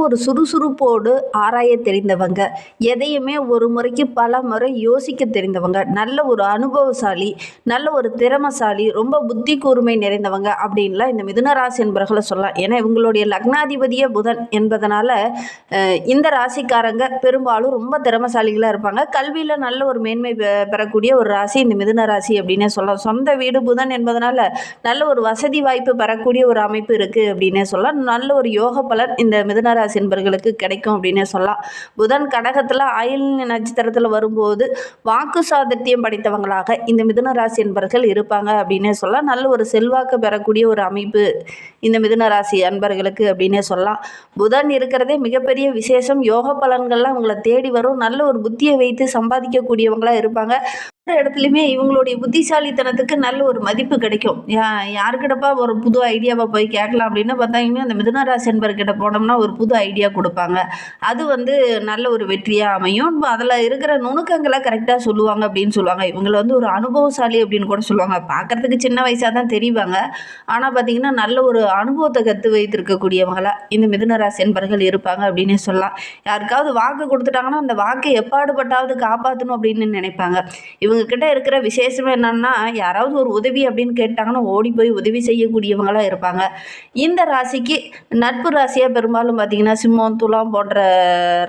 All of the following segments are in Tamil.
ஒரு சுறுசுறுப்போடு ஆராய தெரிந்தவங்க, எதையுமே ஒரு முறைக்கு பல முறை யோசிக்க தெரிந்தவங்க, நல்ல ஒரு அனுபவசாலி, நல்ல ஒரு திறமைசாலி, ரொம்ப புத்தி கூர்மை நிறைந்தவங்க அப்படின்லாம் இந்த மிதுன ராசி என்பவர்களை சொல்லலாம். ஏன்னா இவங்களுடைய லக்னாதிபதியே புதன் என்பதனால இந்த ராசிக்காரங்க பெரும்பாலும் ரொம்ப திறமைசாலிகளா இருப்பாங்க. கல்வியில நல்ல ஒரு மேன்மை பெறக்கூடிய ஒரு ராசி இந்த மிதுன ராசி அப்படின்னே சொல்லலாம். சொந்த வீடு புதன் என்பதனால நல்ல ஒரு வசதி வாய்ப்பு பெறக்கூடிய ஒரு அமைப்பு இருக்கு அப்படின்னே சொல்லலாம். நல்ல ஒரு யோக பலன் இந்த மிதுன ராசி என்பர்களுக்கு கிடைக்கும் அப்படின்னே சொல்லலாம். புதன் கடகத்துல ஆயுள் நட்சத்திரத்துல வரும்போது வாக்கு சாதுர்த்தியம் படைத்தவங்களாக இந்த மிதுன ராசி என்பர்கள் இருப்பாங்க அப்படின்னே சொல்லலாம். நல்ல ஒரு செல்வாக்கு பெறக்கூடிய ஒரு அமைப்பு இந்த மிதுன ராசி அன்பர்களுக்கு அப்படின்னே சொல்லலாம். புதன் இருக்கிறதே மிகப்பெரிய விசேஷம். யோக பலன்கள்லாம் அவங்கள தேடி வரும். நல்ல ஒரு புத்தியை வைத்து சம்பாதிக்கக்கூடியவங்களா இருப்பாங்க. இடத்துலையுமே இவங்களுடைய புத்திசாலித்தனத்துக்கு நல்ல ஒரு மதிப்பு கிடைக்கும். யாருக்கிட்டப்பா ஒரு புது ஐடியாவை போய் கேட்கலாம் அப்படின்னு பார்த்தாங்கன்னா அந்த மிதுன ராசி என்பர்கிட்ட போனோம்னா ஒரு புது ஐடியா கொடுப்பாங்க. அது நல்ல ஒரு வெற்றியாக அமையும். அதில் இருக்கிற நுணுக்கங்களை கரெக்டாக சொல்லுவாங்க அப்படின்னு சொல்லுவாங்க. இவங்களை ஒரு அனுபவசாலி அப்படின்னு கூட சொல்லுவாங்க. பார்க்கறதுக்கு சின்ன வயசாக தான் தெரிவாங்க. ஆனால் பார்த்தீங்கன்னா நல்ல ஒரு அனுபவத்தை கற்று வைத்திருக்கக்கூடியவங்களா இந்த மிதுன ராசி என்பர்கள் இருப்பாங்க அப்படின்னு சொல்லலாம். யாருக்காவது வாக்கு கொடுத்துட்டாங்கன்னா அந்த வாக்கை எப்பாடுபட்டாவது காப்பாற்றணும் அப்படின்னு நினைப்பாங்க. இவங்க கிட்ட இருக்கிற விசேஷம் என்னன்னா யாராவது ஒரு உதவி அப்படின்னு கேட்டாங்கன்னா ஓடி போய் உதவி செய்யக்கூடியவங்களா இருப்பாங்க. இந்த ராசிக்கு நட்பு ராசியா பெரும்பாலும் பார்த்தீங்கன்னா சிம்மம், துலாம் போன்ற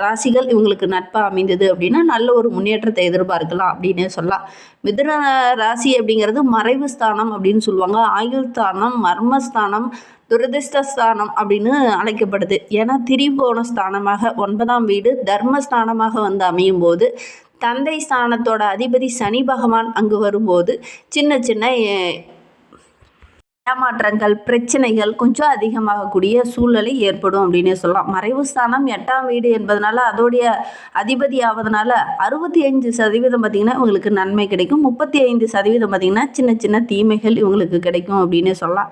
ராசிகள் இவங்களுக்கு நட்பா அமைந்தது அப்படின்னா நல்ல ஒரு முன்னேற்றத்தை எதிர்பார்க்கலாம் அப்படின்னு சொல்லலாம். மிதுன ராசி அப்படிங்கிறது மறைவு ஸ்தானம் அப்படின்னு சொல்லுவாங்க. ஆயுள் ஸ்தானம், மர்மஸ்தானம், துரதிருஷ்டஸ்தானம் அப்படின்னு அழைக்கப்படுது. ஏன்னா திரிபோன ஸ்தானமாக 9ஆம் வீடு தர்மஸ்தானமாக அமையும் போது தந்தை ஸ்தானத்தோட அதிபதி சனி பகவான் அங்கு வரும்போது சின்ன சின்ன ஏமாற்றங்கள், பிரச்சனைகள் கொஞ்சம் அதிகமாகக்கூடிய சூழ்நிலை ஏற்படும் அப்படின்னே சொல்லலாம். மறைவு ஸ்தானம் 8ஆம் வீடு என்பதனால அதோடைய அதிபதி ஆவதனால 65% பார்த்திங்கன்னா இவங்களுக்கு நன்மை கிடைக்கும். 35% பார்த்திங்கன்னா சின்ன சின்ன தீமைகள் இவங்களுக்கு கிடைக்கும் அப்படின்னே சொல்லலாம்.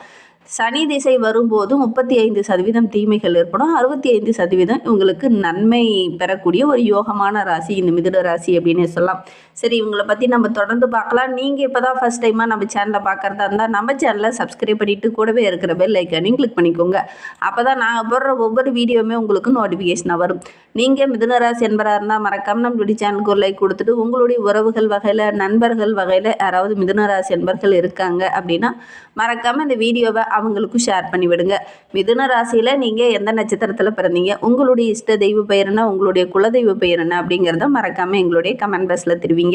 சனி திசை வரும்போது 35% தீமைகள் ஏற்படும். 65% இவங்களுக்கு நன்மை பெறக்கூடிய ஒரு யோகமான ராசி இந்த மிதுன ராசி அப்படின்னு சொல்லலாம். சரி, இவங்களை பற்றி நம்ம தொடர்ந்து பார்க்கலாம். நீங்கள் இப்போ தான் ஃபஸ்ட் டைமாக நம்ம சேனலை பார்க்குறதா இருந்தால் நம்ம சேனலை சப்ஸ்கிரைப் பண்ணிவிட்டு கூடவே இருக்கிற பெல் ஐக்கானையும் கிளிக் பண்ணிக்கோங்க. அப்போ தான் நாங்கள் போடுற ஒவ்வொரு வீடியோவுமே உங்களுக்கு நோட்டிஃபிகேஷனாக வரும். நீங்கள் மிதுன ராசி என்பராக இருந்தால் மறக்காமல் நம்மளுடைய சேனலுக்கு ஒரு லைக் கொடுத்துட்டு உங்களுடைய உறவுகள் வகையில், நண்பர்கள் வகையில் யாராவது மிதுன ராசி என்பர்கள் இருக்காங்க அப்படின்னா மறக்காமல் இந்த வீடியோவை அவங்களுக்கும் ஷேர் பண்ணி விடுங்க. மிதுன ராசியில் நீங்கள் எந்த நட்சத்திரத்தில் பிறந்தீங்க, உங்களுடைய இஷ்ட தெய்வ பெயர் என்ன, உங்களுடைய குலதெய்வ பெயர் என்ன அப்படிங்கிறத மறக்காமல் எங்களுடைய கமெண்ட் பாக்ஸில் தெரிவிங்க.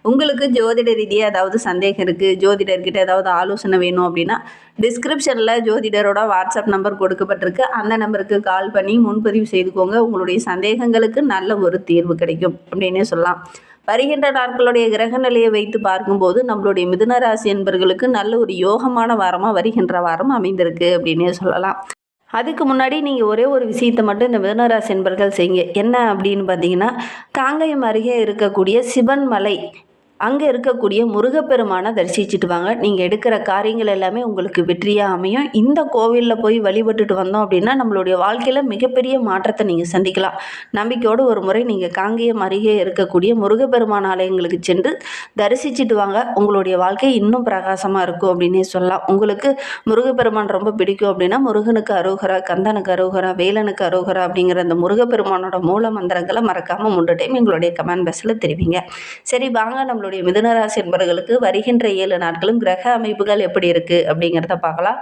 உங்களுக்கு ஜோதிட ரீதியாக ஏதாவது சந்தேகம் இருக்குது, ஜோதிடர்கிட்ட ஏதாவது ஆலோசனை வேணும் அப்படின்னா டிஸ்கிரிப்ஷனில் ஜோதிடரோட வாட்ஸ்அப் நம்பர் கொடுக்கப்பட்டிருக்கு. அந்த நம்பருக்கு கால் பண்ணி முன்பதிவு செய்துக்கோங்க. உங்களுடைய சந்தேகங்களுக்கு நல்ல ஒரு தீர்வு கிடைக்கும் அப்படின்னே சொல்லலாம். வருகின்ற நாட்களுடைய கிரக நிலையை வைத்து பார்க்கும்போது நம்மளுடைய மிதுன ராசி என்பவர்களுக்கு நல்ல ஒரு யோகமான வாரமாக வருகின்ற வாரம் அமைந்திருக்கு அப்படின்னே சொல்லலாம். அதுக்கு முன்னாடி நீங்கள் ஒரே ஒரு விஷயத்தை மட்டும் இந்த மிதுன ராசி என்பவர்கள் செய்யுங்க. என்ன அப்படின்னு பார்த்தீங்கன்னா, காங்கயம் அருகே இருக்கக்கூடிய சிவன் மலை அங்கே இருக்கக்கூடிய முருகப்பெருமானை தரிசிச்சுட்டு வாங்க. நீங்கள் எடுக்கிற காரியங்கள் எல்லாமே உங்களுக்கு வெற்றியாக அமையும். இந்த கோவிலில் போய் வழிபட்டுட்டு வந்தோம் அப்படின்னா நம்மளுடைய வாழ்க்கையில் மிகப்பெரிய மாற்றத்தை நீங்கள் சந்திக்கலாம். நம்பிக்கையோடு ஒரு முறை நீங்கள் காங்கேயம் அருகே இருக்கக்கூடிய முருகப்பெருமான் ஆலயங்களுக்கு சென்று தரிசிச்சுட்டு வாங்க. உங்களுடைய வாழ்க்கை இன்னும் பிரகாசமாக இருக்கும் அப்படின்னே சொல்லலாம். உங்களுக்கு முருகப்பெருமான் ரொம்ப பிடிக்கும் அப்படின்னா முருகனுக்கு அரோகரா, கந்தனுக்கு அரோகரா, வேலனுக்கு அரோகரா அப்படிங்கிற அந்த முருகப்பெருமானோட மூல மந்திரங்களை மறக்காமல் 3 டைம் எங்களுடைய கமெண்ட் பாக்ஸில் தெரிவிங்க. சரி, வாங்க நம்மளுடைய மிதுன ராசி என்பவர்களுக்கு வருகின்ற 7 நாட்களும் கிரக அமைப்புகள் எப்படி இருக்குது அப்படிங்கிறத பார்க்கலாம்.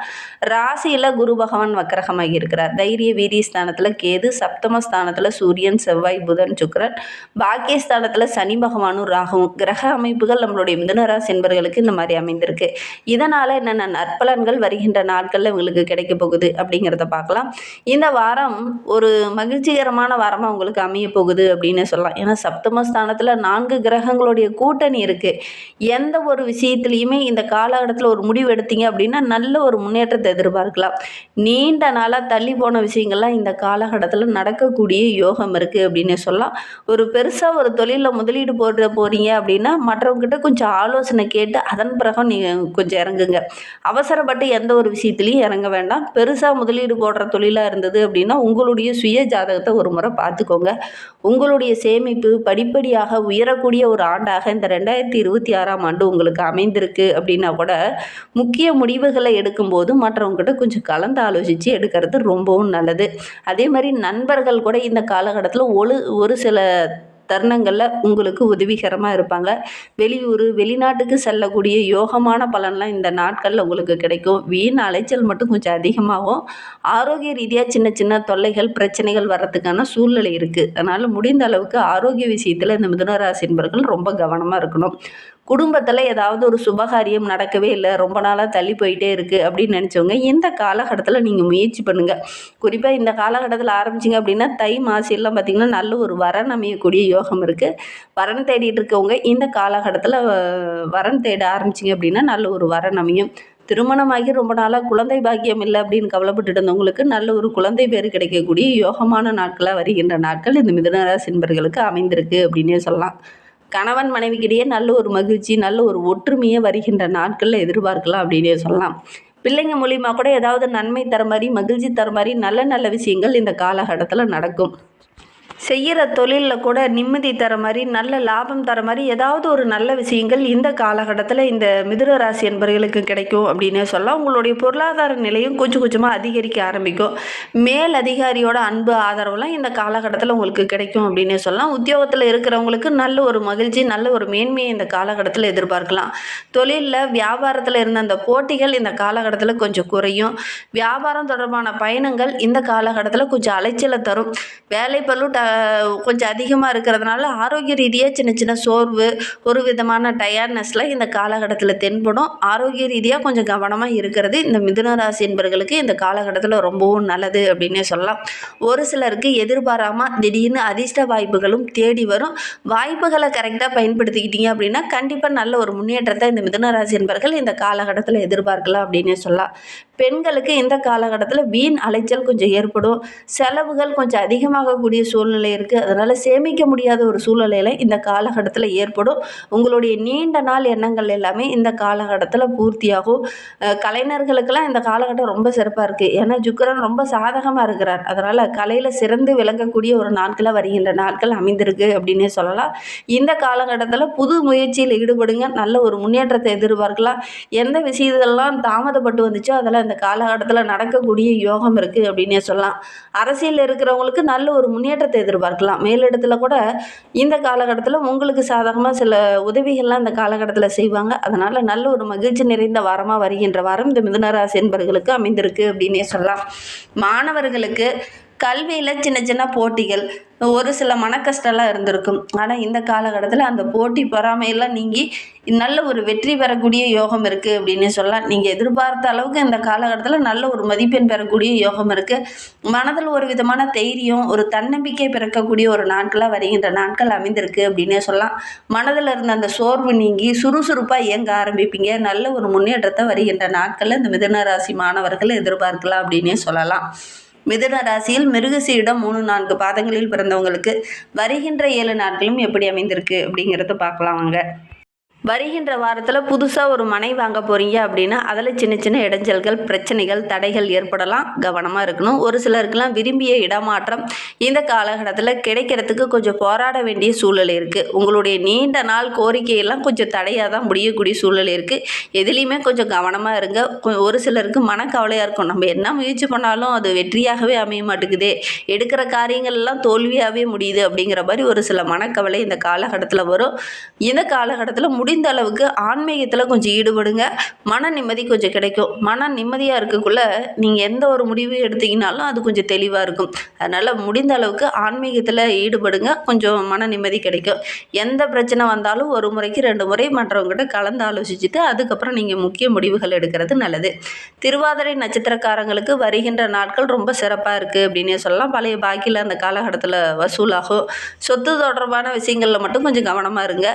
ராசியில் குரு பகவான் வக்கரகமாகி இருக்கிறார். தைரிய வீரிய ஸ்தானத்தில் கேது, சப்தம ஸ்தானத்தில் சூரியன், செவ்வாய், புதன், சுக்கிரன், பாக்கிய ஸ்தானத்தில் சனி பகவானும் ராகுவும். கிரக அமைப்புகள் நம்மளுடைய மிதுன ராசி என்பவர்களுக்கு இந்த மாதிரி அமைந்திருக்கு. இதனால் என்னென்ன நற்பலன்கள் வருகின்ற நாட்களில் இவங்களுக்கு கிடைக்க போகுது அப்படிங்கிறத பார்க்கலாம். இந்த வாரம் ஒரு மகிழ்ச்சிகரமான வாரமாக உங்களுக்கு அமைய போகுது அப்படின்னு சொல்லலாம். ஏன்னா சப்தம ஸ்தானத்தில் 4 கிரகங்களுடைய கூட்டணி இருக்குது. எந்த ஒரு விஷயத்துலையுமே இந்த காலகட்டத்தில் ஒரு முடிவு எடுத்தீங்க அப்படின்னா நல்ல ஒரு முன்னேற்றத்தை எதிர்பார்க்கலாம். நீண்ட நாளாக தள்ளி போன விஷயங்கள்லாம் இந்த காலகட்டத்தில் நடக்கக்கூடிய யோகம் இருக்குது அப்படின்னு சொல்லலாம். ஒரு பெருசாக ஒரு தொழிலில் முதலீடு போகிறீங்க அப்படின்னா மற்றவங்ககிட்ட கொஞ்சம் ஆலோசனை கேட்டு அதன் பிறகு நீங்கள் கொஞ்சம் இறங்குங்க. அவசரப்பட்டு எந்த ஒரு விஷயத்துலையும் இறங்க வேண்டாம். பெருசாக முதலீடு போடுற தொழிலாக இருந்தது அப்படின்னா உங்களுடைய சுய ஜாதகத்தை ஒரு முறை பார்த்துக்கோங்க. உங்களுடைய சேமிப்பு படிப்படியாக உயரக்கூடிய ஒரு ஆண்டாக இந்த 2026ஆம் ஆண்டு உங்களுக்கு அமைந்திருக்கு அப்படின்னா கூட முக்கிய முடிவுகளை எடுக்கும்போது மற்றவங்ககிட்ட கொஞ்சம் கலந்து ஆலோசித்து எடுக்கிறது ரொம்பவும் நல்லது. அதே மாதிரி நண்பர்கள் கூட இந்த காலகட்டத்தில் ஒரு சில தருணங்களில் உங்களுக்கு உதவிகரமாக இருப்பாங்க. வெளியூர் வெளிநாட்டுக்கு செல்லக்கூடிய யோகமான பலன்லாம் இந்த நாட்களில் உங்களுக்கு கிடைக்கும். வீண் அலைச்சல் மட்டும் கொஞ்சம் அதிகமாகும். ஆரோக்கிய ரீதியாக சின்ன சின்ன தொல்லைகள் பிரச்சனைகள் வர்றதுக்கான சூழ்நிலை இருக்குது. அதனால் முடிந்த அளவுக்கு ஆரோக்கிய விஷயத்தில் இந்த மிதுன ராசி என்பவர்கள் ரொம்ப கவனமாக இருக்கணும். குடும்பத்தில் ஏதாவது ஒரு சுபகாரியம் நடக்கவே இல்லை, ரொம்ப நாளாக தள்ளி போயிட்டே இருக்குது அப்படின்னு நினச்சவங்க இந்த காலகட்டத்தில் நீங்கள் முயற்சி பண்ணுங்கள். குறிப்பாக இந்த காலகட்டத்தில் ஆரம்பிச்சிங்க அப்படின்னா தை மாசியெல்லாம் பார்த்திங்கன்னா நல்ல ஒரு வரன் அமையக்கூடிய யோகம் இருக்குது. வரன் தேடிட்டு இருக்கவங்க இந்த காலகட்டத்தில் வரன் தேட ஆரம்பிச்சிங்க அப்படின்னா நல்ல ஒரு வரன் அமையும். திருமணமாகி ரொம்ப நாளாக குழந்தை பாக்கியம் இல்லை அப்படின்னு கவலைப்பட்டு இருந்தவங்களுக்கு நல்ல ஒரு குழந்தை பேர் கிடைக்கக்கூடிய யோகமான நாட்களாக வருகின்ற நாட்கள் இந்த மிதுனராசி என்பவர்களுக்கு அமைந்திருக்கு அப்படின்னே சொல்லலாம். கணவன் மனைவிக்கிடையே நல்ல ஒரு மகிழ்ச்சி நல்ல ஒரு ஒற்றுமையை வருகின்ற நாட்களில் எதிர்பார்க்கலாம் அப்படின்னே சொல்லலாம். பிள்ளைங்க மூலிமா கூட ஏதாவது நன்மை தர மாதிரி மகிழ்ச்சி தர மாதிரி நல்ல நல்ல விஷயங்கள் இந்த காலகட்டத்தில் நடக்கும். செய்கிற தொழிலில் கூட நிம்மதி தர மாதிரி நல்ல லாபம் தர மாதிரி ஏதாவது ஒரு நல்ல விஷயங்கள் இந்த காலகட்டத்தில் இந்த மிதுன ராசி என்பவர்களுக்கு கிடைக்கும் அப்படின்னே சொல்லலாம். உங்களுடைய பொருளாதார நிலையும் கொஞ்சம் கொஞ்சமாக அதிகரிக்க ஆரம்பிக்கும். மேல் அதிகாரியோட அன்பு ஆதரவுலாம் இந்த காலகட்டத்தில் உங்களுக்கு கிடைக்கும் அப்படின்னே சொல்லலாம். உத்தியோகத்தில் இருக்கிறவங்களுக்கு நல்ல ஒரு மகிழ்ச்சி நல்ல ஒரு மேன்மையை இந்த காலகட்டத்தில் எதிர்பார்க்கலாம். தொழிலில் வியாபாரத்தில் இருந்த அந்த போட்டிகள் இந்த காலகட்டத்தில் கொஞ்சம் குறையும். வியாபாரம் தொடர்பான பயணங்கள் இந்த காலகட்டத்தில் கொஞ்சம் அலைச்சலை தரும். வேலை பளு கொஞ்சம் அதிகமாக இருக்கிறதுனால ஆரோக்கிய ரீதியாக சின்ன சின்ன சோர்வு ஒரு விதமான டயர்ட்னஸ்லாம் இந்த காலகட்டத்தில் தென்படும். ஆரோக்கிய ரீதியாக கொஞ்சம் கவனமாக இருக்கிறது இந்த மிதுன ராசி என்பவர்களுக்கு இந்த காலகட்டத்தில் ரொம்பவும் நல்லது அப்படின்னே சொல்லலாம். ஒரு சிலருக்கு எதிர்பாராமல் திடீர்னு அதிர்ஷ்ட வாய்ப்புகளும் தேடி வரும். வாய்ப்புகளை கரெக்டாக பயன்படுத்திக்கிட்டீங்க அப்படின்னா கண்டிப்பாக நல்ல ஒரு முன்னேற்றத்தை இந்த மிதுன ராசி என்பவர்கள் இந்த காலகட்டத்தில் எதிர்பார்க்கலாம் அப்படின்னே சொல்லலாம். பெண்களுக்கு இந்த காலகட்டத்தில் வீண் அலைச்சல் கொஞ்சம் ஏற்படும். செலவுகள் கொஞ்சம் அதிகமாகக்கூடிய சூழ்நிலை இருக்குது. அதனால் சேமிக்க முடியாத ஒரு சூழ்நிலையில் இந்த காலகட்டத்தில் ஏற்படும். உங்களுடைய நீண்ட நாள் எண்ணங்கள் எல்லாமே இந்த காலகட்டத்தில் பூர்த்தியாகும். கலைஞர்களுக்கெல்லாம் இந்த காலகட்டம் ரொம்ப சிறப்பாக இருக்குது. ஏன்னா சுக்கிரன் ரொம்ப சாதகமாக இருக்கிறார். அதனால் கலையில் சிறந்து விளங்கக்கூடிய ஒரு நாட்களாக வருகின்ற நாட்கள் அமைந்திருக்கு அப்படின்னே சொல்லலாம். இந்த காலகட்டத்தில் புது முயற்சியில் ஈடுபடுங்க. நல்ல ஒரு முன்னேற்றத்தை எதிர்பார்க்கலாம். எந்த விஷயத்தெல்லாம் தாமதப்பட்டு வந்துச்சோ அதெல்லாம் இந்த காலகட்டத்தில் நடக்கக்கூடிய யோகம் இருக்குது அப்படின்னே சொல்லலாம். அரசியலில் இருக்கிறவங்களுக்கு நல்ல ஒரு முன்னேற்றத்தை எதிர்பார்க்கலாம். மேலிடத்தில் கூட இந்த காலகட்டத்தில் உங்களுக்கு சாதகமாக சில உதவிகள்லாம் இந்த காலகட்டத்தில் செய்வாங்க. அதனால் நல்ல ஒரு மகிழ்ச்சி நிறைந்த வாரமாக வருகின்ற வாரம் இந்த மிதுன ராசி என்பவர்களுக்கு அமைந்திருக்கு அப்படின்னே சொல்லலாம். மாணவர்களுக்கு கல்வியில் சின்ன சின்ன போட்டிகள் ஒரு சில மனக்கஷ்டம்லாம் இருந்திருக்கும். ஆனால் இந்த காலகட்டத்தில் அந்த போட்டி பொறாமையெல்லாம் நீங்கி நல்ல ஒரு வெற்றி பெறக்கூடிய யோகம் இருக்குது அப்படின்னு சொல்லலாம். நீங்கள் எதிர்பார்த்த அளவுக்கு இந்த காலகட்டத்தில் நல்ல ஒரு மதிப்பெண் பெறக்கூடிய யோகம் இருக்குது. மனதில் ஒரு விதமான தைரியம் ஒரு தன்னம்பிக்கை பிறக்கக்கூடிய ஒரு நாட்களாக வருகின்ற நாட்கள் அமைந்திருக்கு அப்படின்னே சொல்லலாம். மனதில் இருந்த அந்த சோர்வு நீங்கி சுறுசுறுப்பாக இயங்க ஆரம்பிப்பீங்க. நல்ல ஒரு முன்னேற்றத்தை வருகின்ற நாட்களில் இந்த மிதுன ராசி மாணவர்கள் எதிர்பார்க்கலாம் அப்படின்னே சொல்லலாம். மிதுன ராசியில் மிருகசீரிடம் 3-4 பாதங்களில் பிறந்தவங்களுக்கு வருகின்ற 7 நாட்களும் எப்படி அமைந்திருக்கு அப்படிங்கிறத பார்க்கலாம் வாங்க. வருகின்ற வாரத்தில் புதுசாக ஒரு மனை வாங்க போகிறீங்க அப்படின்னா அதில் சின்ன சின்ன இடைஞ்சல்கள் பிரச்சனைகள் தடைகள் ஏற்படலாம். கவனமாக இருக்கணும். ஒரு சிலருக்கெல்லாம் விரும்பிய இடமாற்றம் இந்த காலகட்டத்தில் கிடைக்கிறதுக்கு கொஞ்சம் போராட வேண்டிய சூழ்நிலை இருக்குது. உங்களுடைய நீண்ட நாள் கோரிக்கையெல்லாம் கொஞ்சம் தடையாக தான் முடியக்கூடிய சூழ்நிலை இருக்குது. எதுலேயுமே கொஞ்சம் கவனமாக இருங்க. ஒரு சிலருக்கு மனக்கவலையாக இருக்கும். நம்ம என்ன முயற்சி பண்ணாலும் அது வெற்றியாகவே அமைய மாட்டேங்குது, எடுக்கிற காரியங்கள்லாம் தோல்வியாகவே முடியுது அப்படிங்கிற மாதிரி ஒரு சில மனக்கவலை இந்த காலகட்டத்தில் வரும். இந்த காலகட்டத்தில் முடிந்த அளவுக்கு ஆன்மீகத்தில் கொஞ்சம் ஈடுபடுங்க. மன நிம்மதி கொஞ்சம் கிடைக்கும். மன நிம்மதியாக இருக்கக்குள்ள நீங்கள் எந்த ஒரு முடிவு எடுத்தீங்கனாலும் அது கொஞ்சம் தெளிவாக இருக்கும். அதனால் முடிந்த அளவுக்கு ஆன்மீகத்தில் ஈடுபடுங்க. கொஞ்சம் மன நிம்மதி கிடைக்கும். எந்த பிரச்சனை வந்தாலும் ஒரு முறைக்கு 2 முறை மற்றவங்ககிட்ட கலந்து ஆலோசிச்சுட்டு அதுக்கப்புறம் நீங்கள் முக்கிய முடிவுகள் எடுக்கிறது நல்லது. திருவாதிரை நட்சத்திரக்காரங்களுக்கு வருகின்ற நாட்கள் ரொம்ப சிறப்பாக இருக்குது அப்படின்னே சொல்லலாம். பழைய பாக்கியில் அந்த காலகட்டத்தில் வசூலாகும். சொத்து தொடர்பான விஷயங்களில் மட்டும் கொஞ்சம் கவனமாக இருங்க.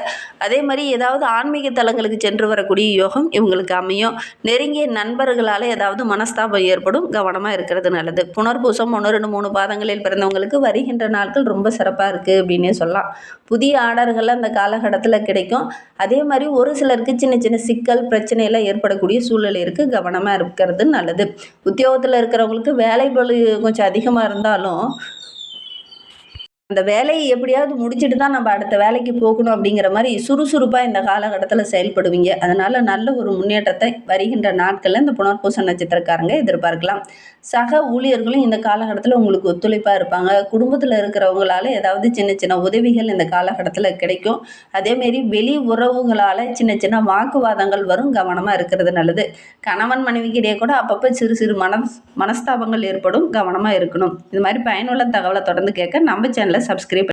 அதே மாதிரி ஏதாவது ஆன்மீக தலங்களுக்கு சென்று வரக்கூடிய யோகம் இவங்களுக்கு அமையும். நெருங்கிய நண்பர்களால் ஏதாவது மனஸ்தாபம் ஏற்படும். கவனமாக இருக்கிறது நல்லது. புனர்பூசம் 1, 2, 3 பாதங்களில் பிறந்தவங்களுக்கு வருகின்ற நாட்கள் ரொம்ப சிறப்பாக இருக்குது அப்படின்னே சொல்லலாம். புதிய ஆர்டர்கள் அந்த காலகட்டத்தில் கிடைக்கும். அதே மாதிரி ஒரு சிலருக்கு சின்ன சின்ன சிக்கல் பிரச்சனையெல்லாம் ஏற்படக்கூடிய சூழ்நிலை இருக்குது. கவனமாக இருக்கிறது நல்லது. உத்தியோகத்தில் இருக்கிறவங்களுக்கு வேலை பளு கொஞ்சம் அதிகமாக இருந்தாலும் அந்த வேலையை எப்படியாவது முடிச்சுட்டு தான் நம்ம அடுத்த வேலைக்கு போகணும் அப்படிங்கிற மாதிரி சுறுசுறுப்பாக இந்த காலகட்டத்தில் செயல்படுவீங்க. அதனால் நல்ல ஒரு முன்னேற்றத்தை வருகின்ற நாட்களில் இந்த புனர்பூச நட்சத்திரக்காரங்க எதிர்பார்க்கலாம். சக ஊழியர்களும் இந்த காலகட்டத்தில் உங்களுக்கு ஒத்துழைப்பாக இருப்பாங்க. குடும்பத்தில் இருக்கிறவங்களால ஏதாவது சின்ன சின்ன உதவிகள் இந்த காலகட்டத்தில் கிடைக்கும். அதேமாரி வெளி உறவுகளால் சின்ன சின்ன வாக்குவாதங்கள் வரும், கவனமாக இருக்கிறது நல்லது. கணவன் மனைவிக்கிடையே கூட அப்பப்போ சிறு சிறு மனஸ்தாபங்கள் ஏற்படும், கவனமாக இருக்கணும். இது மாதிரி பயனுள்ள தகவலை தொடர்ந்து கேட்க நம்ம சேனலை சப்ஸ்கிரைப்